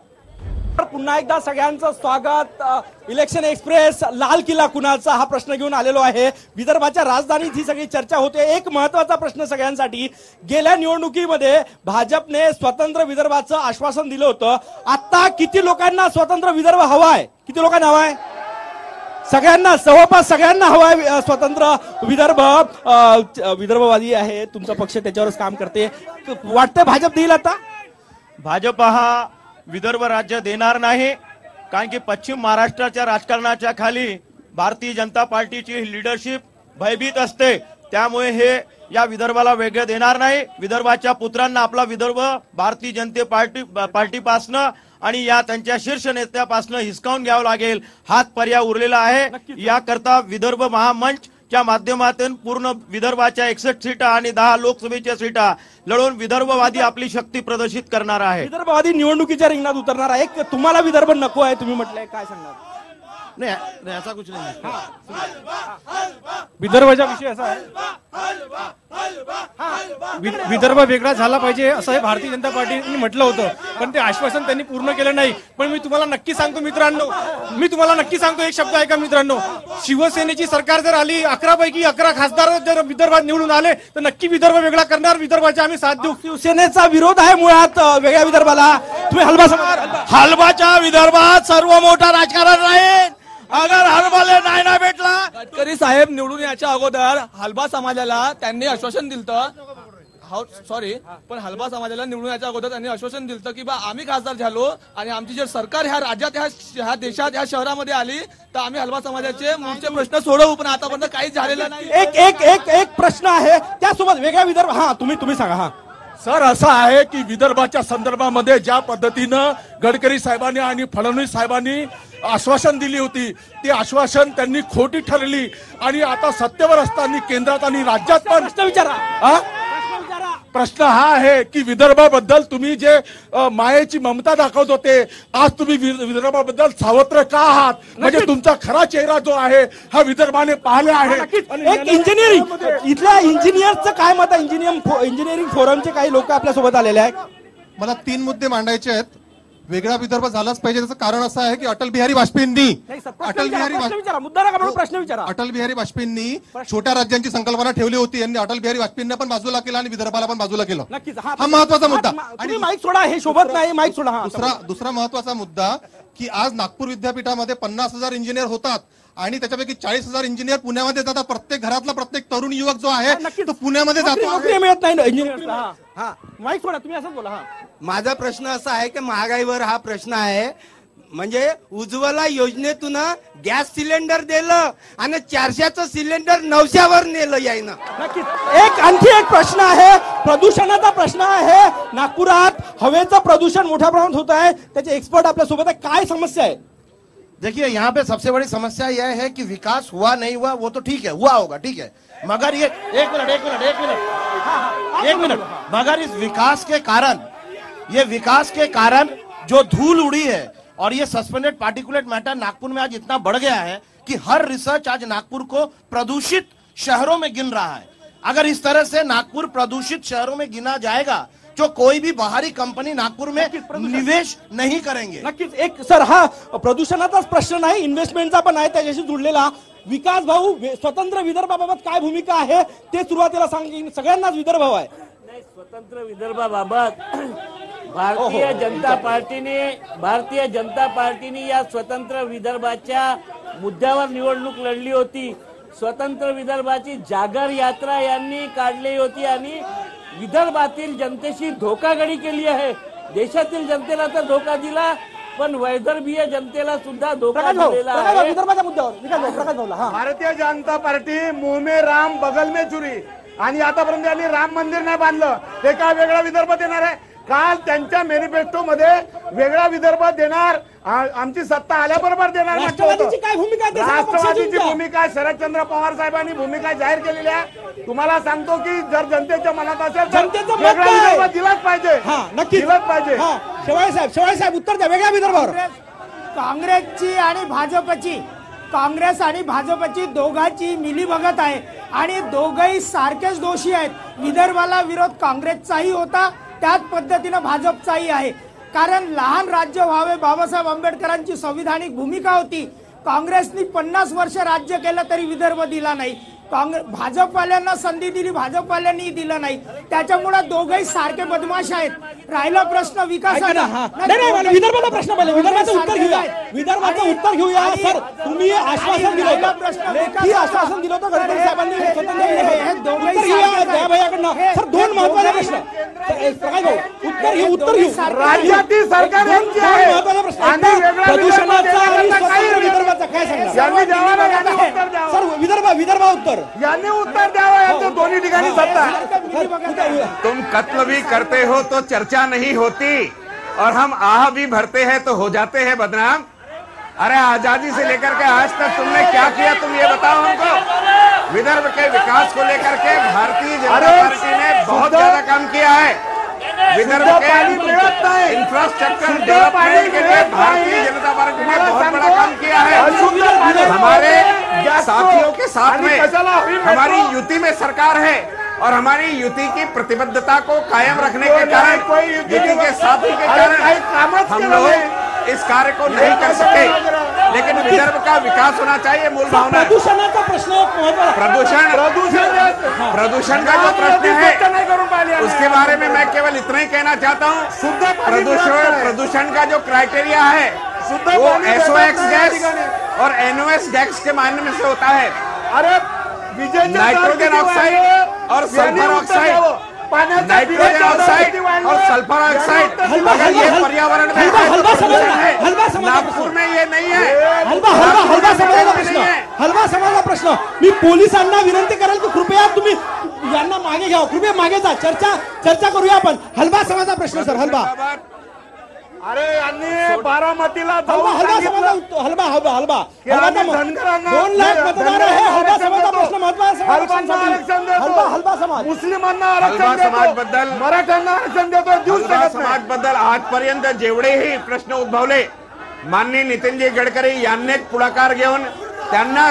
[SPEAKER 1] पुन्हा एकदा सगळ्यांचं स्वागत. इलेक्शन एक्सप्रेस, लाल किल्ला कुणाचा, हा प्रश्न घेऊन आलेलो आहे. विदर्भाच्या राजधानीत ही सगळी चर्चा होते. एक महत्वाचा प्रश्न सगळ्यांसाठी, गेल्या निवडणुकीमध्ये भाजपने स्वतंत्र विदर्भाचं आश्वासन दिलं होतं. आता किती लोकांना स्वतंत्र विदर्भ हवाय? किती लोकांना हवाय? सगळ्यांना, जवळपास सगळ्यांना हवाय स्वतंत्र विदर्भ. विदर्भवादी आहे तुमचा पक्ष, त्याच्यावरच काम करते. वाटतंय भाजप देईल आता?
[SPEAKER 7] भाजप हा विदर्भ राज्य देणार नाही, कारण की पश्चिम महाराष्ट्राच्या राजकारणाच्या खाली भारतीय जनता पार्टीची लीडरशिप भयभीत असते. त्यामुळे हे या विदर्भाला वेगळे देणार नाही. विदर्भाच्या पुत्रांना आपला विदर्भ भारतीय जनता पार्टीपासनं आणि या त्यांच्या शीर्ष नेत्यापासनं हिसकावून घ्यावं लागेल. हाच पर्याय उरलेला आहे. याकरता विदर्भ महामंच च्या माध्यमातून पूर्ण विदर्भाच्या 61 सीटा आणि 10 लोकसभेच्या सीटा लढवून विदर्भवादी आपली शक्ती प्रदर्शित करणार आहे.
[SPEAKER 1] विदर्भवादी निवडणुकीच्या रिंगणात उतरणार आहे. तुम्हाला विदर्भ नको आहे तुम्ही म्हटलंय, काय सांगणार?
[SPEAKER 7] नाही नाही, असा कुछ नाही.
[SPEAKER 16] विदर्भाचा विषय असा आहे, विदर्भ वेगळा झाला पाहिजे असं हे भारतीय जनता पार्टीने म्हटलं होतं, पण ते आश्वासन त्यांनी पूर्ण केलं नाही. पण मी तुम्हाला नक्की सांगतो एक शब्द आहे का मित्रांनो, शिवसेनेची सरकार जर आली, 11 पैकी 11 खासदार जर विदर्भात निवडून आले तर नक्की विदर्भ वेगळा करणार. विदर्भाचे आम्ही साथ देऊ.
[SPEAKER 1] शिवसेनेचा विरोध आहे मुळात वेगळ्या विदर्भाला. तुम्ही
[SPEAKER 7] हलबाच्या विदर्भात सर्व मोठा राजकारण राहील. अगर हलबाले नाही ना भेटला.
[SPEAKER 17] गडकरी साहेब निवडून याच्या अगोदर हलबा समाजाला त्यांनी आश्वासन दिलं, पण हलबा समाजाला निवडून याच्या अगोदर त्यांनी आश्वासन दिलं की बा आम्ही खासदार झालो आणि आमची जर सरकार ह्या राज्यात ह्या देशात ह्या शहरामध्ये आली तर आम्ही हलबा समाजाचे मूळचे प्रश्न सोडवू, पण आतापर्यंत काहीच झालेलं नाही.
[SPEAKER 1] एक प्रश्न आहे त्यासोबत वेगळ्या विदर्भ. हा तुम्ही सांगा. हा
[SPEAKER 8] सर, असं आहे की विदर्भाच्या संदर्भामध्ये ज्या पद्धतीनं गडकरी साहेबांनी आणि फडणवीस साहेबांनी आश्वासन दिली होती, ती आश्वासन त्यांनी खोटी ठरली आणि आता सत्तेवर असताना केंद्रात आणि राज्यात पण
[SPEAKER 1] प्रश्न विचारा.
[SPEAKER 8] प्रश्न हा आहे की विदर्भाबद्दल तुम्ही जे मायेची ममता दाखवत होते, आज तुम्ही विदर्भाबद्दल सावत्र का आहात? म्हणजे तुमचा खरा चेहरा जो आहे हा विदर्भाने पाहिला आहे.
[SPEAKER 1] एक इंजिनिअरिंग इथल्या इंजिनियरचं काय मत आहे? इंजिनिअरिंग फोरमचे काही लोक आपल्या सोबत आलेले आहेत.
[SPEAKER 18] मला 3 मुद्दे मांडायचे आहेत. वेगळा विदर्भ झालाच पाहिजे त्याचं कारण असं आहे की अटल बिहारी वाजपेयींनी छोट्या राज्यांची संकल्पना ठेवली होती. यांनी अटल बिहारी वाजपेयींना पण बाजूला केलं आणि विदर्भाला पण बाजूला केलं. हा महत्वाचा मुद्दा.
[SPEAKER 1] आणि माईक सोडा, हे शोभत नाही. माईक सोडा.
[SPEAKER 18] दुसरा महत्वाचा मुद्दा की आज नागपूर विद्यापीठामध्ये 50,000 इंजिनियर होतात आणि त्याच्यापैकी 40,000 इंजिनियर पुण्यामध्ये जातात. प्रत्येक घरातला प्रत्येक तरुण युवक जो आहे तो पुण्यामध्ये जातो.
[SPEAKER 1] नोकरी मिळत नाही इंजिनियर. माईक सोडा, तुम्ही असंच बोला.
[SPEAKER 19] माझा प्रश्न असा आहे की महागाईवर हा प्रश्न आहे. म्हणजे उज्ज्वला योजनेतून गॅस सिलेंडर दिलं आणि 400चं सिलेंडर 900वर नेलं यायनं.
[SPEAKER 1] नक्कीच. आणखी एक प्रश्न आहे, प्रदूषणाचा प्रश्न आहे. नागपुरात हवेचं प्रदूषण मोठ्या प्रमाणात होत आहे. त्याचे एक्सपर्ट आपल्या सोबत आहे. काय समस्या आहे?
[SPEAKER 20] देखिए, यहाँ पे सबसे बड़ी समस्या यह है कि विकास हुआ नहीं हुआ वो तो ठीक है, हुआ होगा, ठीक है, मगर ये एक मिनट मगर इस विकास के कारण जो धूल उड़ी है और ये सस्पेंडेड पार्टिकुलेट मैटर नागपुर में आज इतना बढ़ गया है कि हर रिसर्च आज नागपुर को प्रदूषित शहरों में गिन रहा है. अगर इस तरह से नागपुर प्रदूषित शहरों में गिना जाएगा जो कोई भी बाहरी कंपनी नागपूर में निवेश नहीं करेंगे.
[SPEAKER 1] नक्कीच. एक सर, हा प्रदूषणाचाच प्रश्न नाही, इन्व्हेस्टमेंटचा पण आहे त्याच्याशी जुळलेला. विकास भाऊ, स्वतंत्र विदर्भाबाबत काय भूमिका आहे ते सुरुवातीला सांगेन. सगळ्यांनाच विदर्भ आहे.
[SPEAKER 3] स्वतंत्र विदर्भाबाबत भारतीय जनता पार्टीने या स्वतंत्र विदर्भाच्या मुद्द्यावर निवडणूक लढली होती. स्वतंत्र विदर्भाची जागर यात्रा यांनी काढली होती आणि विदर्भातील जनतेशी धोकाधडी केली आहे. देशातील जनतेला तर धोका दिला, पण वैदर्भीय जनतेला सुद्धा धोका दिलेला आहे.
[SPEAKER 1] विदर्भाच्या मुद्द्यावर
[SPEAKER 8] भारतीय जनता पार्टी मुंह में राम बगल में चुरी आणि आतापर्यंत यांनी राम मंदिर नाही बांधलं. ते काय वेगळा विदर्भ देणार आहे? काल त्यांच्या मॅनिफेस्टो मध्ये वेगळा विदर्भ देणार, आमची सत्ता आल्याबरोबर देणार.
[SPEAKER 1] राष्ट्रवादीची काय भूमिका आहे?
[SPEAKER 8] राष्ट्रवादीची भूमिका शरदचंद्र पवार साहेबांनी भूमिका जाहीर केलेली आहे. तुम्हाला सांगतो की जर जनतेच्या मनात असेल तर वेगळा विदर्भ दिलाच पाहिजे. दिलाच पाहिजे.
[SPEAKER 1] शेवाळे साहेब उत्तर द्या. वेगळ्या विदर्भावर
[SPEAKER 9] काँग्रेसची आणि भाजपची, काँग्रेस आणि भाजपची दोघांची मिलीभगत आहे आणि दोघंही सारखेच दोषी आहेत. विदर्भाला विरोध काँग्रेसचाही होता, त्याच पद्धतीनं भाजपचाही आहे. कारण लहान राज्य व्हावे बाबासाहेब आंबेडकरांची संविधानिक भूमिका होती. काँग्रेसनी 50 वर्ष राज्य केलं तरी विदर्भ दिला नाही. भाजपवाल्यांना संधी दिली, भाजपवाल्यांनी दिलं नाही. त्याच्यामुळे दोघंही सारखे बदमाश आहेत. राहिला प्रश्न विकासाचा.
[SPEAKER 1] विदर्भाचा प्रश्न पाहिजे. विदर्भाचं उत्तर घेऊया. विदर्भाचं उत्तर घेऊया. सर, तुम्ही आश्वासन दिलं होतं, लेखी आश्वासन दिलं होतं गडकरी साहेबांनी सर. 2 महत्वाचे प्रश्न. उत्तर घेऊ.
[SPEAKER 8] राज्यातील सरकार यांची आहे आणि
[SPEAKER 1] प्रदूषणाचा आणि स्वतंत्र विदर्भाचा काय सांगणार? सर, विदर्भा उत्तर
[SPEAKER 8] यांनी उत्तर द्यावं. यांच्या दोन्ही ठिकाणी सत्ता.
[SPEAKER 2] तुम कत्ल भी करते हो तो चर्चा नहीं होती और हम आह भी भरते हैं तो हो जाते हैं बदनाम. अरे आजादी से लेकर के आज तक तुमने क्या किया, तुम ये बताओ हमको. विदर्भ के विकास को लेकर के भारतीय जनता पार्टी ने बहुत ज्यादा काम किया है। विदर्भ के इंफ्रास्ट्रक्चर डेवलपमेंट के लिए भारतीय जनता पार्टी ने बहुत बड़ा काम किया है। हमारे साथियों के साथ में हमारी युति में सरकार है और हमारी युति की प्रतिबद्धता को कायम रखने के कारण, युति के साथी के कारण हम लोग इस कार्य को नहीं कर सके। लेकिन विदर्भ का विकास होना चाहिए, मूल भावना।
[SPEAKER 1] प्रदूषणाचा प्रश्न
[SPEAKER 2] प्रदूषण का जो प्रश्न है उसके बारे में मैं केवल इतना ही कहना चाहता हूँ। प्रदूषण का जो क्राइटेरिया है वो SOx गैस और NOx गैस के माध्यम से होता है। नाइट्रोजन ऑक्साइड और सल्फर ऑक्साइड, नाइट्रोजन ऑक्साइड और सल्फर ऑक्साइड, अगर ये पर्यावरण में है, नागपुर में ये नहीं है।
[SPEAKER 1] हलवा समाजाचा प्रश्न मी पोलिसांना विनंती करेल की कृपया तुम्ही यांना मागे घ्या, कृपया मागे जा, चर्चा करूया आपण। हलवा समाजाचा प्रश्न सर, हलवा।
[SPEAKER 8] अरे यांनी बारामतीला
[SPEAKER 1] हलवा 2 लाख मतदार आहे। हलवा समाजाचा प्रश्न महत्वाचा, हलवा समाज,
[SPEAKER 8] मुस्लिमांना
[SPEAKER 2] हलवा समाजबद्दल,
[SPEAKER 8] मराठ्यांना आरक्षण देतो,
[SPEAKER 2] हलवा समाजबद्दल आजपर्यंत जेवढेही प्रश्न उद्भवले माननीय नितीनजी गडकरी यांनीच पुढाकार घेऊन त्यांना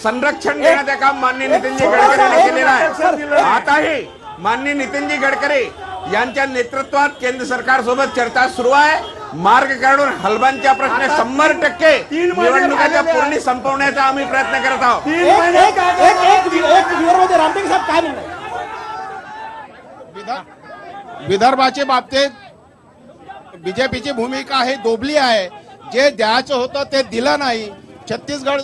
[SPEAKER 2] संरक्षण देण्याचं काम माननीय नितीनजी गडकरींनी केलेलं आहे। आताही माननीय नितीनजी गडकरी यांच्या नेतृत्वात केंद्र सरकार सोबत चर्चा सुरू आहे। मार्ग काढून हलवांच्या प्रश्न 100% निवडणुकीच्या पूर्वी संपवण्याचा आम्ही प्रयत्न करत आहोत।
[SPEAKER 20] विदर्भाच्या बाबतीत बीजेपीची भूमिका ही दोबली आहे। जे द्यायचं होतं ते दिलं नाही। छत्तीसगड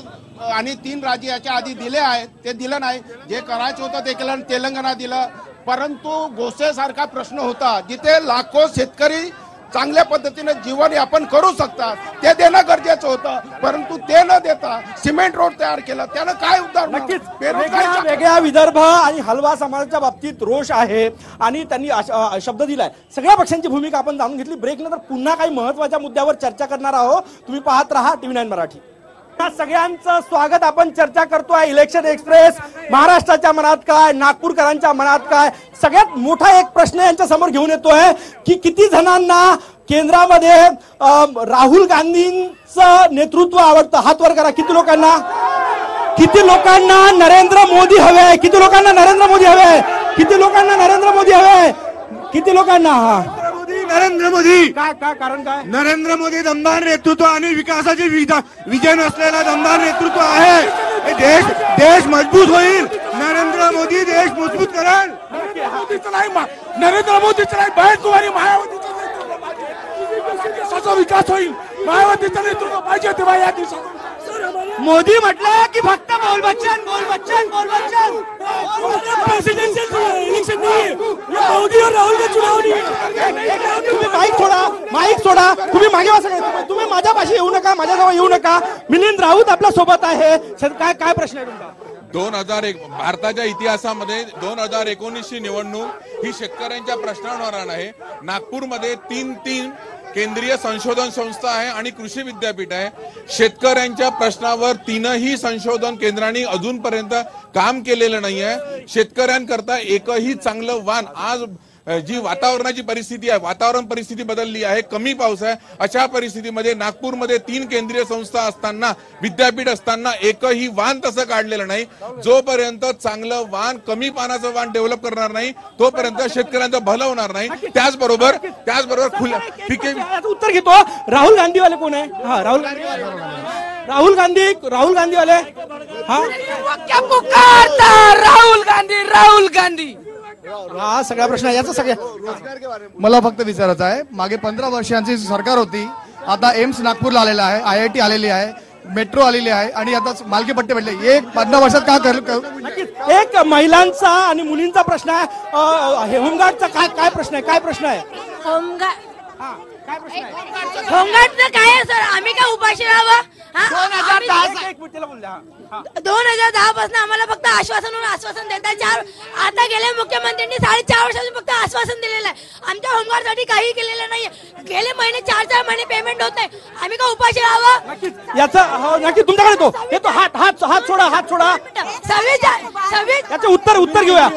[SPEAKER 20] आणि 3 राज्य याच्या आधी दिले आहेत, ते दिलं नाही। जे करायचं होतं ते केलं, तेलंगणा दिलं। परंतु गोसेसारखा प्रश्न होता जिथे लाखो शेतकरी चांगल्या पद्धतीने जीवन यापन करू शकतात, ते देणं गरजेचं होतं। परंतु ते न देता सिमेंट रोड तयार केलं, त्यानं काय उद्धार?
[SPEAKER 1] नक्कीच वेगळ्या विदर्भ आणि हलवा समाजाच्या बाबतीत रोष आहे आणि त्यांनी शब्द दिलाय। सगळ्या पक्षांची भूमिका आपण जाणून घेतली। ब्रेक नंतर पुन्हा काही महत्त्वाच्या मुद्द्यावर चर्चा करणार आहोत। तुम्ही पाहत राहा TV9 मराठी। सगळ्यांचं स्वागत। आपण चर्चा करतोय इलेक्शन एक्सप्रेस। महाराष्ट्राच्या मनात काय, नागपूरकरांच्या मनात काय, सगळ्यात मोठा एक प्रश्न यांच्या समोर घेऊन येतोय की किती जणांना केंद्रामध्ये राहुल गांधींचं नेतृत्व आवडतं? हात वर करा। किती लोकांना नरेंद्र मोदी हवे? किती लोकांना नरेंद्र मोदी हवे? किती लोकांना नरेंद्र मोदी हवे? किती लोकांना?
[SPEAKER 4] नरेंद्र मोदी
[SPEAKER 1] काय कारण काय?
[SPEAKER 4] नरेंद्र मोदी दमदार नेतृत्व आणि विकासाचे विजय नसलेला दमदार नेतृत्व आहे। देश मजबूत होईल। नरेंद्र मोदी देश मजबूत करेल।
[SPEAKER 8] नरेंद्र मोदीचं नाही, बाहेर आणि मायावतीचं नेतृत्व पाहिजे, देशाचा विकास होईल। मायावतीचं नेतृत्व पाहिजे तेव्हा या दिवसात
[SPEAKER 1] मोदी म्हटलं की फक्त बोल बच्चन प्रेसिडेंशियल इलेक्शन नहीं, मोदी और राहुल का चुनाव नहीं। तुम्ही माईक सोडा, तुम्ही मागे बसा, तुम्ही माझ्यापाशी येऊ नका, माझ्याजवळ येऊ नका। मिलिंद राऊत आपल्या सोबत आहे। काय प्रश्न आहे तुमचा?
[SPEAKER 21] 2001 भारताच्या इतिहासामध्ये 2019ची निवडणूक ही शेतकऱ्यांच्या प्रश्नांवर आहे। नागपूरमध्ये 3 केंद्रीय संशोधन संस्था आहे आणि कृषी विद्यापीठ आहे। शेतकऱ्यांच्या प्रश्नावर 3ही संशोधन केंद्रांनी अजूनपर्यंत काम केलेलं नाही आहे। शेतकऱ्यांकरता एकही चांगलं वाण आज जी वातावरणाची परिस्थिती आहे, वातावरण परिस्थिती बदलली आहे, कमी पाऊस आहे, अशा परिस्थितीमध्ये नागपूरमध्ये 3 केंद्रीय संस्था असताना, विद्यापीठ असताना एकही वाण तसं काढलेलं नाही। जोपर्यंत चांगलं वाण, कमी पाण्याचं वाण डेव्हलप करणार नाही तोपर्यंत शेतकऱ्यांचं भलं होणार नाही। त्याचबरोबर
[SPEAKER 1] उत्तर घेतो। राहुल गांधी वाले कोण आहे? हा, राहुल गांधी वाले।
[SPEAKER 22] क्या पुकारता राहुल गांधी
[SPEAKER 1] हा सगळा प्रश्न याचा सगळ्या।
[SPEAKER 5] मला फक्त विचारायचं आहे, मागे 15 वर्षांची सरकार होती, आता एम्स नागपूरला आलेला आहे, IIT आलेली आहे, मेट्रो आलेली आहे आणि आता मालकी पट्टे भेटले। एक 15 वर्षात का कर?
[SPEAKER 1] एक महिलांचा आणि मुलींचा प्रश्न आहे। होमगार्डचा काय प्रश्न आहे? काय प्रश्न आहे?
[SPEAKER 6] होमगार्डचं काय आहे सर? आम्ही काय उपाशी राहावं? 2010 पासून आम्हाला फक्त आश्वासन देतात. आता गेल्या मुख्यमंत्र्यांनी 4.5 वर्षापासून फक्त आश्वासन दिलेलं आहे. आमच्या होमगार्डसाठी काही केलेलं नाहीये. गेले महिने 4 महिने पेमेंट होत नाही. आम्ही काय उपाशी राहावं?
[SPEAKER 1] याचं नक्की तुमच्याकडे येतो. हात सोडा. याचं उत्तर घेऊया.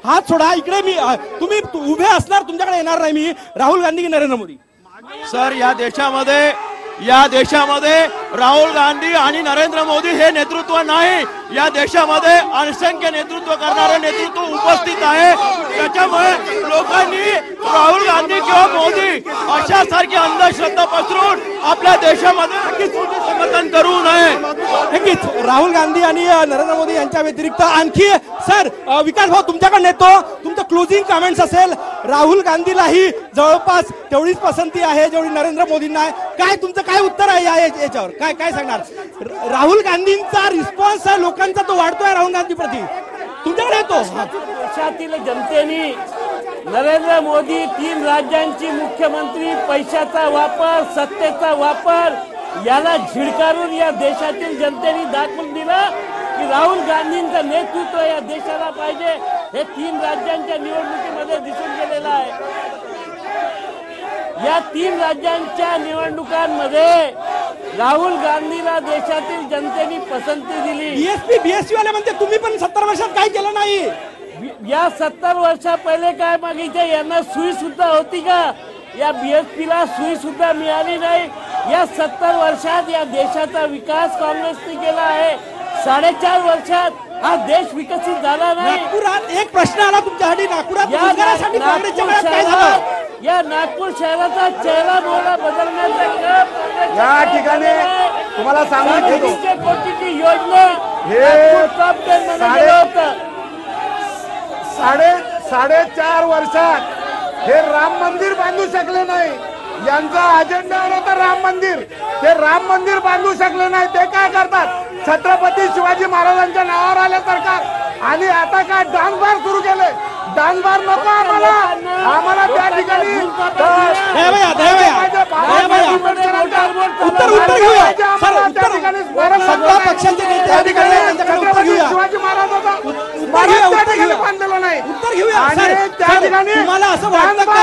[SPEAKER 1] हात सोडा. इकडे मी तुम्ही उभे असणार, तुमच्याकडे येणार नाही मी. राहुल गांधी की नरेंद्र मोदी?
[SPEAKER 7] सर, या देशामध्ये राहुल गांधी आणि नरेंद्र मोदी हे नेतृत्व नाही. या देशामध्ये असंख्य नेतृत्व करणारे नेतृत्व उपस्थित आहे. त्याच्यामुळे लोकांनी राहुल गांधी किंवा मोदी अशा सारखी अंधश्रद्धा पसरून आपल्या देशामध्ये समर्थन करू नये.
[SPEAKER 1] नक्कीच राहुल गांधी आणि नरेंद्र मोदी यांच्या व्यतिरिक्त आणखी सर विकास भाऊ तुमच्याकडे येतो. तुमचं क्लोजिंग कमेंट्स असेल. राहुल गांधीलाही जवळपास तेवढीच पसंती आहे जेवढी नरेंद्र मोदींना आहे. काय तुमचं काय उत्तर आहे याच्यावर? काय सांगणार? राहुल गांधींचा रिस्पॉन्स आहे लोकांचा, तो वाढतोय राहुल गांधी प्रति. तुमच्याकडे येतो.
[SPEAKER 3] देशातील जनतेने नरेंद्र मोदी 3 राज्यांची मुख्यमंत्री, पैशाचा वापर, सत्तेचा वापर याला झिडकारून या देशातील जनतेने दाखवून दिलं की राहुल गांधींचं नेतृत्व या देशाला पाहिजे. हे 3 राज्यांच्या निवडणुकीमध्ये दिसून गेलेलं आहे. या 3 राज्यांच्या निवडणुकांमध्ये राहुल गांधीला देशातील जनतेने पसंती दिली.
[SPEAKER 1] बीएसपी वाले म्हणते तुम्ही पण 70 वर्षात काय केलं नाही.
[SPEAKER 3] या 70 वर्षा पहिले काय मागितलं? यांना सुई सुद्धा होती का? या बीएसपीला सुई सुद्धा मिळाली नाही. या 70 वर्षात या देशाचा विकास काँग्रेसने केला आहे. 4.5 वर्षात हा देश विकसित झाला नाही.
[SPEAKER 1] नागपुरात एक प्रश्न आला तुमच्यासाठी. नागपुरात रोजगारासाठी काँग्रेसच्या वेळात काय झालं?
[SPEAKER 3] या नागपूर शहराचा चेहरा मोहरा बदलण्याचं काम
[SPEAKER 8] या ठिकाणी तुम्हाला सांगू इच्छितो,
[SPEAKER 3] 300 कोटीची योजना
[SPEAKER 8] हे
[SPEAKER 3] टॉप 10 मध्ये गेलं होतं.
[SPEAKER 8] 4.5 वर्षात हे राम मंदिर बांधू शकले नाही. यांचा अजेंडावर होता राम मंदिर. ते राम मंदिर बांधू शकले नाही. ते काय करतात? छत्रपती शिवाजी महाराजांच्या नावावर आले सरकार आणि आता काय डान्सबार सुरू केले. डान्सबार नको आम्हाला त्या ठिकाणी
[SPEAKER 1] उत्तर घेऊया. सत्ता पक्षांचे नेते अधिकारी त्यांच्याकडे उत्तर घेऊया.
[SPEAKER 8] शिवाजी महाराजांचा बांधलेलं नाही.
[SPEAKER 1] उत्तर घेऊया. तुम्हाला असं वाटतं का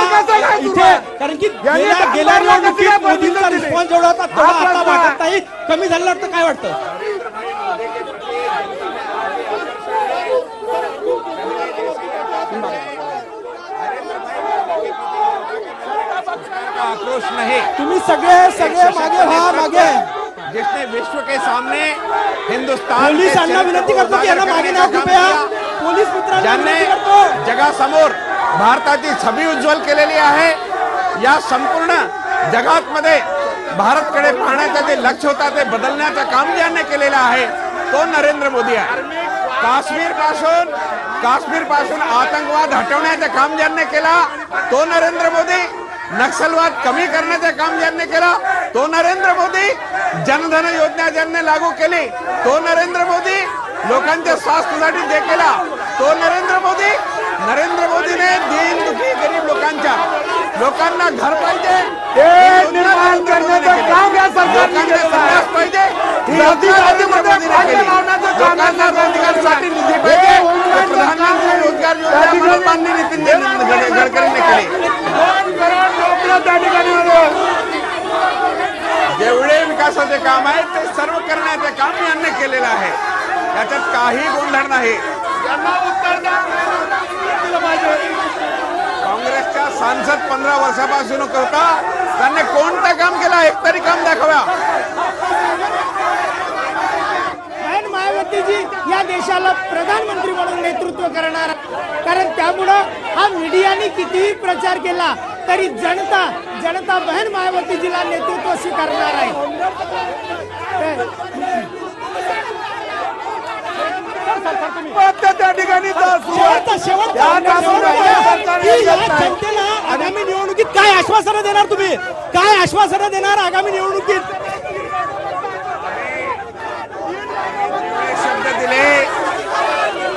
[SPEAKER 1] इथे, कारण की गेल्या निवडणुकीत मोदींचा रिस्पॉन्स जेवढा होता तेवढा आता वाटत नाही, कमी झालेला वाटतं? काय वाटतं?
[SPEAKER 2] आक्रोश नहीं,
[SPEAKER 1] तुम्ही सगळे मागे
[SPEAKER 2] जिसने विश्व के सामने हिंदुस्तान
[SPEAKER 1] पोलिसांना विनंती करतो की यांना मागे ना कृपया. पोलीस मित्रांना विनंती करतो.
[SPEAKER 2] जगासमोर भारताची छबी उज्ज्वल केलेली आहे. या संपूर्ण जगातमध्ये भारतकडे पाहण्याचं जे लक्ष्य होता ते बदलण्याचं काम ज्यांनी केलेलं आहे तो नरेंद्र मोदी आहे. काश्मीर पासून आतंकवाद हटवण्याचं काम ज्यांनी केला तो नरेंद्र मोदी. नक्षलवाद कमी करण्याचं काम ज्यांनी केलं तो नरेंद्र मोदी. जनधन योजना ज्यांनी लागू केली तो नरेंद्र मोदी. लोकांच्या स्वास्थ्यासाठी जे केला तो नरेंद्र मोदी. नरेंद्र मोदीने दीन दुखी गरीब लोकांना घर पाहिजे
[SPEAKER 8] ते निर्माण करण्याचं काम या सरकारने केलेलं आहे.
[SPEAKER 2] पाहिजे.
[SPEAKER 8] लोकांना रोजगारासाठी निधी पाहिजे. प्रधानमंत्री रोजगार योजना माननीय नितीन गडकरींनी केली. 2 करोड नोकऱ्या त्या ठिकाणी
[SPEAKER 2] जेवढे विकासाचे काम आहे ते सर्व करण्याचे काम यांनी केलेलं आहे. याच्यात काही गोंधळ नाही. काँग्रेसच्या सांसद 15 वर्षापासून करता त्यांनी कोणतं काम केलं? एक तरी काम दाखवा.
[SPEAKER 9] मायावतीजी या देशाला प्रधानमंत्री म्हणून नेतृत्व करणार, कारण त्यामुळं हा मीडियाने कितीही प्रचार केला तरी जनता बहन मायावतीजीला नेतृत्व स्वीकारणार आहे.
[SPEAKER 8] त्या ठिकाणी
[SPEAKER 1] जनतेला आगामी निवडणुकीत काय आश्वासनं देणार? तुम्ही काय आश्वासनं देणार आगामी निवडणुकीत?
[SPEAKER 2] शब्द दिले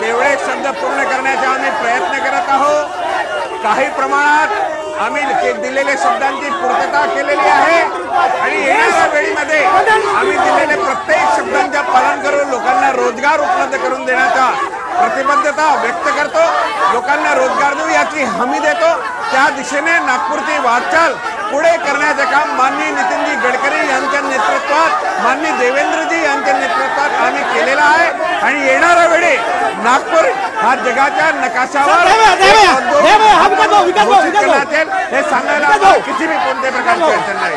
[SPEAKER 2] तेवढे शब्द पूर्ण करण्याचा आम्ही प्रयत्न करत आहोत. काही प्रमाणात
[SPEAKER 10] आम्ही दिलेल्या शब्दांची पूर्तता केलेली आहे आणि येणाऱ्या वेळीमध्ये आम्ही दिलेल्या प्रत्येक शब्दांचे पालन करून लोकांना रोजगार उपलब्ध करून देण्याचा प्रतिबद्धता व्यक्त करतो. लोकांना रोजगार देऊ याची हमी देतो. त्या दिशेने नागपूरची वाटचाल पुढे करण्याचे काम माननीय नितीनजी गडकरी यांच्या नेतृत्वात, माननीय देवेंद्रजी यांच्या नेतृत्वात आम्ही केलेला आहे आणि येणाऱ्या वेळी नागपूर हा जगाच्या नकाशावर घोषित करण्यात येईल हे सांगायला किती कोणत्या प्रकारची अडचण नाही.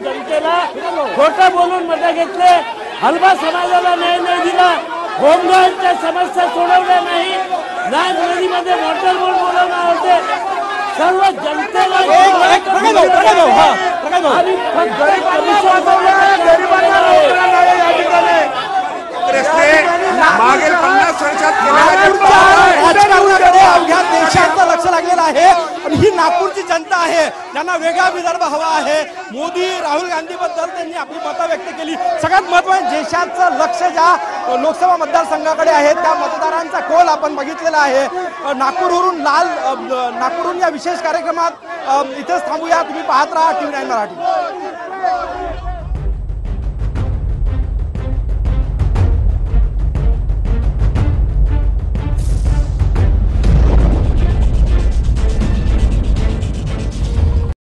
[SPEAKER 3] जनतेला खोटं बोलून मतं घेतले, हलबा समाजाला न्याय नाही दिला, होमगार्डच्या समस्या सोडवल्या नाही, नाग नदीमध्ये वॉटर बोर्ड बोलवणार होते, सर्व जनतेला
[SPEAKER 10] रस्ते मागील 50 वर्षात
[SPEAKER 1] राजकारणाकडे अवघ्या देशाचं लक्ष लागलेलं आहे आणि ही नागपूरची जनता आहे ज्यांना वेगळा विदर्भ हवा आहे. मोदी राहुल गांधी बद्दल त्यांनी आपली मतं व्यक्त केली. सगळ्यात महत्त्वाचं देशाचं लक्ष ज्या लोकसभा मतदारसंघाकडे आहे त्या मतदारांचा कौल आपण बघितलेला आहे. नागपूरवरून या विशेष कार्यक्रमात इथेच थांबूया. तुम्ही पाहत राहा TV9 मराठी.